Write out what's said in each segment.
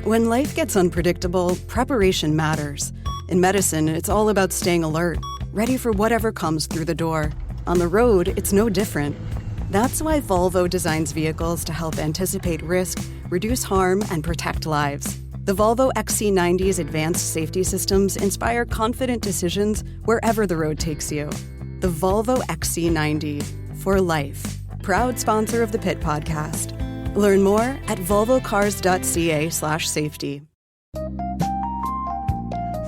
When life gets unpredictable, preparation matters. In medicine, it's all about staying alert, ready for whatever comes through the door. On the road, it's no different. That's why Volvo designs vehicles to help anticipate risk, reduce harm, and protect lives. The Volvo XC90's advanced safety systems inspire confident decisions wherever the road takes you. The Volvo XC90, for life. Proud sponsor of the Pit Podcast. Learn more at volvocars.ca/safety.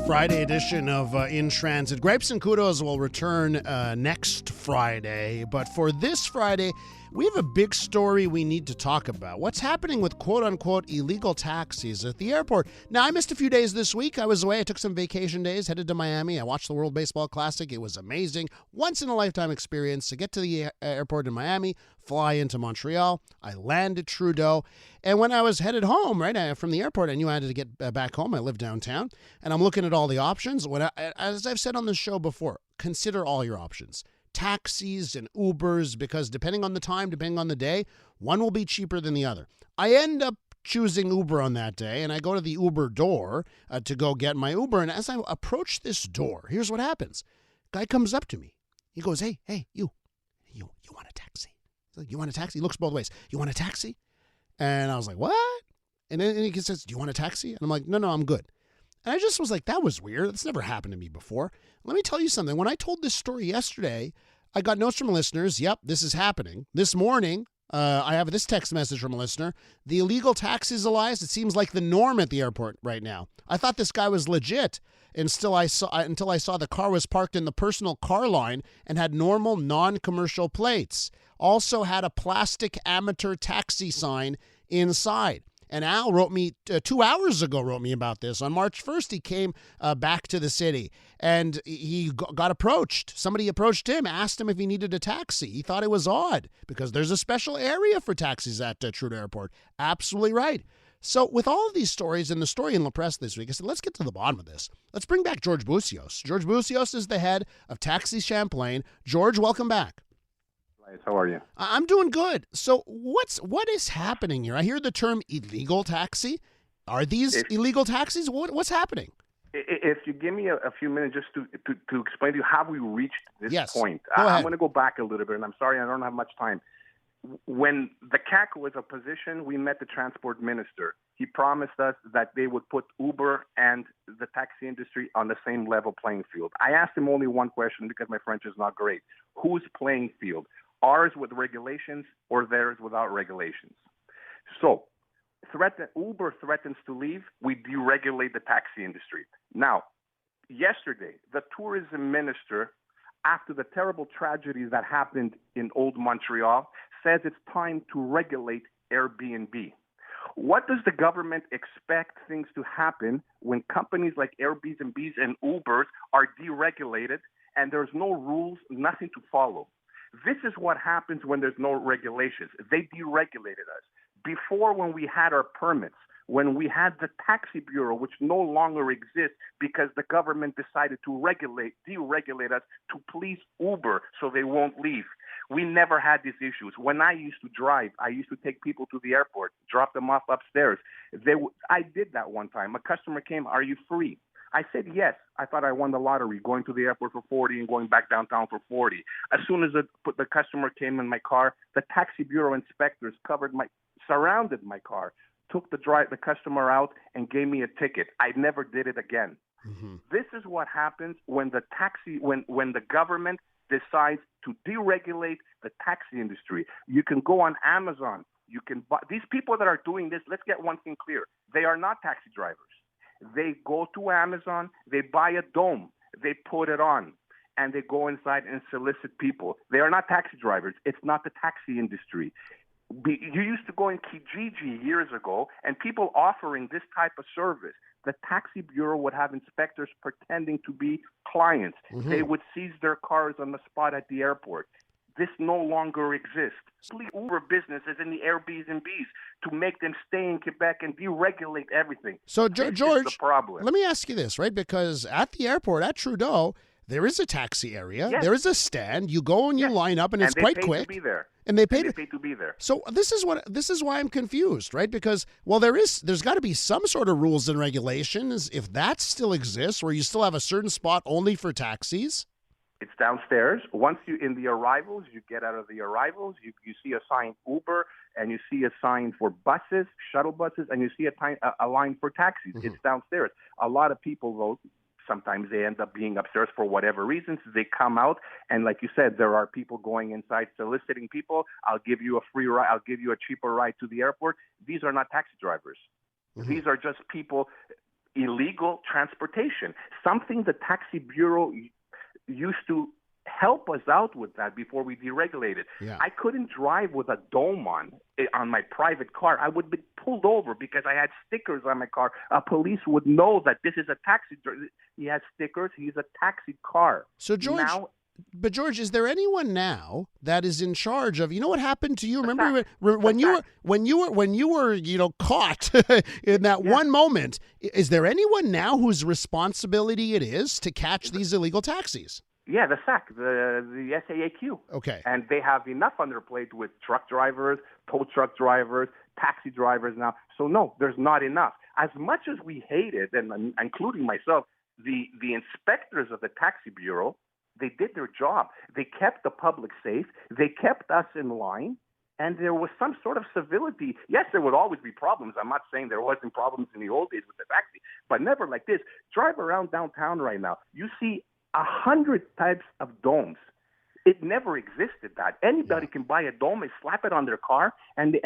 Friday edition of In Transit. Gripes and Kudos will return next Friday. But for this Friday, we have a big story we need to talk about. What's happening with quote-unquote illegal taxis at the airport? Now, I missed a few days this week. I was away. I took some vacation days, headed to Miami. I watched the World Baseball Classic. It was amazing. Once-in-a-lifetime experience to get to the airport in Miami, fly into Montreal. I landed Trudeau. And when I was headed home, right, from the airport, I knew I had to get back home. I live downtown. And I'm looking at all the options. As I've said on the show before, consider all your options. Taxis and Ubers, because depending on the time, depending on the day, one will be cheaper than the other. I end up choosing Uber on that day, and I go to the Uber door to go get my Uber. And as I approach this door, here's what happens. Guy comes up to me. He goes, hey, you want a taxi? He's like, you want a taxi? He looks both ways. You want a taxi? And I was like, what? And then he says, do you want a taxi? And I'm like, no, I'm good. And I just was like, that was weird. That's never happened to me before. Let me tell you something. When I told this story yesterday, I got notes from listeners. Yep, this is happening. This morning, I have this text message from a listener. The illegal taxis, Elias, it seems like the norm at the airport right now. I thought this guy was legit until I saw the car was parked in the personal car line and had normal, non-commercial plates. Also had a plastic amateur taxi sign inside. And Al wrote me 2 hours ago, about this. On March 1st, he came back to the city and he got approached. Somebody approached him, asked him if he needed a taxi. He thought it was odd because there's a special area for taxis at Trudeau Airport. Absolutely right. So with all of these stories and the story in La Presse this week, I said, let's get to the bottom of this. Let's bring back George Boussios. George Boussios is the head of Taxi Champlain. George, welcome back. How are you? I'm doing good. So what is happening here? I hear the term illegal taxi. Are these illegal taxis? What's happening? If you give me a few minutes just to explain to you how we reached this point. I'm going to go back a little bit, and I'm sorry I don't have much time. When the CAC was opposition, we met the transport minister. He promised us that they would put Uber and the taxi industry on the same level playing field. I asked him only one question because my French is not great. Whose playing field? Ours with regulations or theirs without regulations? So Uber threatens to leave, we deregulate the taxi industry. Now, yesterday, the tourism minister, after the terrible tragedies that happened in Old Montreal, says it's time to regulate Airbnb. What does the government expect things to happen when companies like Airbnbs and Ubers are deregulated and there's no rules, nothing to follow? This is what happens when there's no regulations. They deregulated us. Before, when we had our permits, when we had the taxi bureau, which no longer exists because the government decided to deregulate us to please Uber so they won't leave. We never had these issues. When I used to drive, I used to take people to the airport, drop them off upstairs. I did that one time. A customer came, are you free? I said yes. I thought I won the lottery, going to the airport for 40 and going back downtown for 40. As soon as the customer came in my car, the taxi bureau inspectors surrounded my car, took the customer out and gave me a ticket. I never did it again. Mm-hmm. This is what happens when the government decides to deregulate the taxi industry. You can go on Amazon. You can buy these people that are doing this. Let's get one thing clear. They are not taxi drivers. They go to Amazon, they buy a dome, they put it on, and they go inside and solicit people. They are not taxi drivers. It's not the taxi industry. You used to go in Kijiji years ago, and people offering this type of service, the taxi bureau would have inspectors pretending to be clients. Mm-hmm. They would seize their cars on the spot at the airport. This no longer exists. Uber businesses in the Airbnbs to make them stay in Quebec and deregulate everything. So, George, the problem. Let me ask you this, right? Because at the airport, at Trudeau, there is a taxi area. Yes. There is a stand. You go and you line up, and it's quite quick. To be there. And they pay to be there. So this is why I'm confused, right? Because there's got to be some sort of rules and regulations if that still exists, where you still have a certain spot only for taxis. It's downstairs. Once you in the arrivals, you get out of the arrivals. You see a sign Uber, and you see a sign for buses, shuttle buses, and you see a line for taxis. Mm-hmm. It's downstairs. A lot of people vote. Sometimes they end up being upstairs for whatever reasons. They come out, and like you said, there are people going inside soliciting people. I'll give you a free ride. I'll give you a cheaper ride to the airport. These are not taxi drivers. Mm-hmm. These are just people, illegal transportation, something the taxi bureau used to help us out with that before we deregulated. Yeah. I couldn't drive with a dome on my private car. I would be pulled over because I had stickers on my car. A police would know that this is a taxi. He has stickers. He's a taxi car. So George, is there anyone now that is in charge of? You know what happened to you? Remember when you were caught in that one moment? Is there anyone now whose responsibility it is to catch these illegal taxis? Yeah, the SAC, the SAAQ. Okay. And they have enough on their plate with truck drivers, tow truck drivers, taxi drivers now. So no, there's not enough. As much as we hate it, and including myself, the inspectors of the taxi bureau, they did their job. They kept the public safe. They kept us in line. And there was some sort of civility. Yes, there would always be problems. I'm not saying there wasn't problems in the old days with the taxi, but never like this. Drive around downtown right now. You see 100 types of domes. It never existed that. Anybody can buy a dome and slap it on their car, and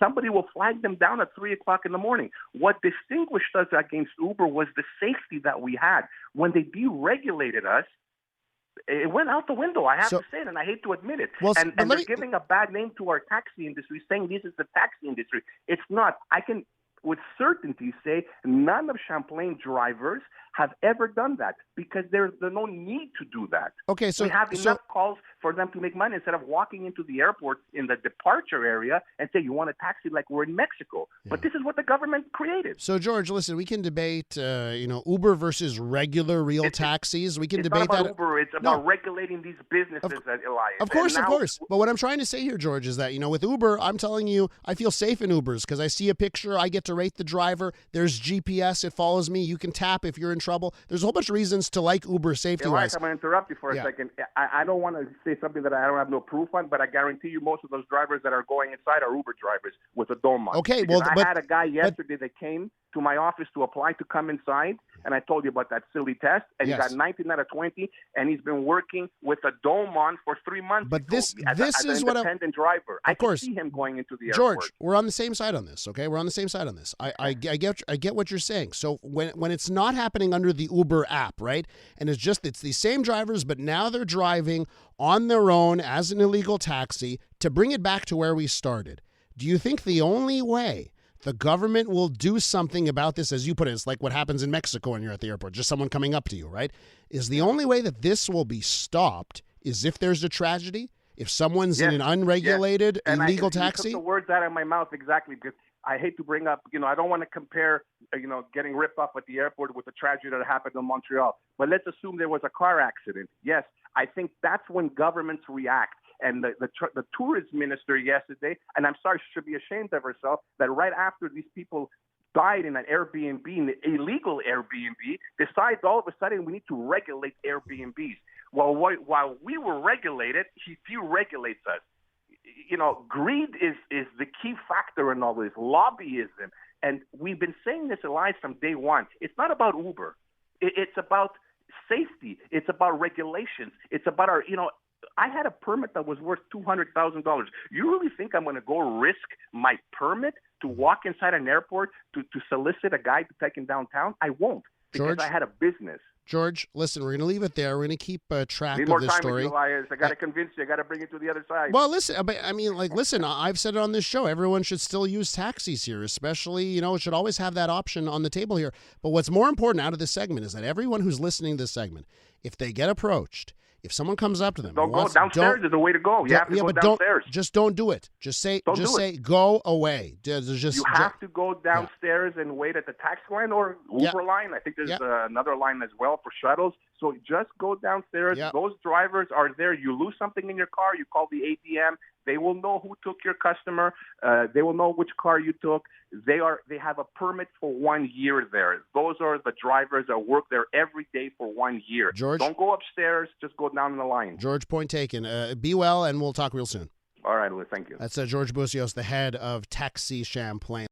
somebody will flag them down at 3 o'clock in the morning. What distinguished us against Uber was the safety that we had. When they deregulated us, it went out the window. I have to say it, and I hate to admit it. Well, and they're giving a bad name to our taxi industry, saying this is the taxi industry. It's not. I can with certainty say none of Champlain drivers have ever done that because there's no need to do that. Okay, so we have enough calls for them to make money instead of walking into the airport in the departure area and say, you want a taxi like we're in Mexico. Yeah. But this is what the government created. So, George, listen, we can debate, Uber versus regular taxis. We can debate that. It's not about Uber. It's about regulating these businesses, Elias. Of course. But what I'm trying to say here, George, is that, with Uber, I'm telling you, I feel safe in Ubers because I see a picture. I get to rate the driver. There's GPS. It follows me. You can tap if you're in trouble. There's a whole bunch of reasons to like Uber safety-wise. I'm going to interrupt you for a second. I don't want to say something that I don't have no proof on, but I guarantee you most of those drivers that are going inside are Uber drivers with a dome on. Okay, I had a guy yesterday that came to my office to apply to come inside, and I told you about that silly test, and he got 19 out of 20, and he's been working with a dome on for 3 months. But this is what an independent driver. I can see him going into the airport. George, we're on the same side on this, okay? We're on the same side on this. I get what you're saying. So when it's not happening under the Uber app, right, and it's these same drivers, but now they're driving on their own as an illegal taxi, to bring it back to where we started, do you think the only way the government will do something about this, as you put it, it's like what happens in Mexico when you're at the airport, just someone coming up to you, right? Is the only way that this will be stopped is if there's a tragedy, if someone's in an unregulated, illegal taxi? You took the words out of my mouth exactly, because I hate to bring up, I don't want to compare, getting ripped off at the airport with the tragedy that happened in Montreal. But let's assume there was a car accident. Yes, I think that's when governments react. And the tourism minister yesterday, and I'm sorry, she should be ashamed of herself, that right after these people died in an Airbnb, an illegal Airbnb, decides all of a sudden we need to regulate Airbnbs. Well, while we were regulated, she deregulates us. Greed is the key factor in all this, lobbyism. And we've been saying this, Elias, from day one. It's not about Uber. It's about safety. It's about regulations. It's about our, I had a permit that was worth $200,000. You really think I'm going to go risk my permit to walk inside an airport to solicit a guy to take him downtown? I won't, because George, I had a business. George, listen, we're going to leave it there. We're going to keep track Need of more this time story. With you, Elias. I got to convince you. I got to bring it to the other side. Well, listen, listen, I've said it on this show. Everyone should still use taxis here, especially, it should always have that option on the table here. But what's more important out of this segment is that everyone who's listening to this segment, if they get approached, If someone comes up to them, Don't and go wants- downstairs. don't- Is the way to go. You have to yeah, go but downstairs. don't do it. Just say, Don't do say, go away. You have to go downstairs and wait at the taxi line or Uber line. I think there's another line as well for shuttles. So just go downstairs. Yeah. Those drivers are there. You lose something in your car, you call the ATM. They will know who took your customer. They will know which car you took. They have a permit for 1 year there. Those are the drivers that work there every day for 1 year. George? Don't go upstairs. Just go down the line. George, point taken. Be well, and we'll talk real soon. All right, Louis. Thank you. That's George Boussios, the head of Taxi Champlain.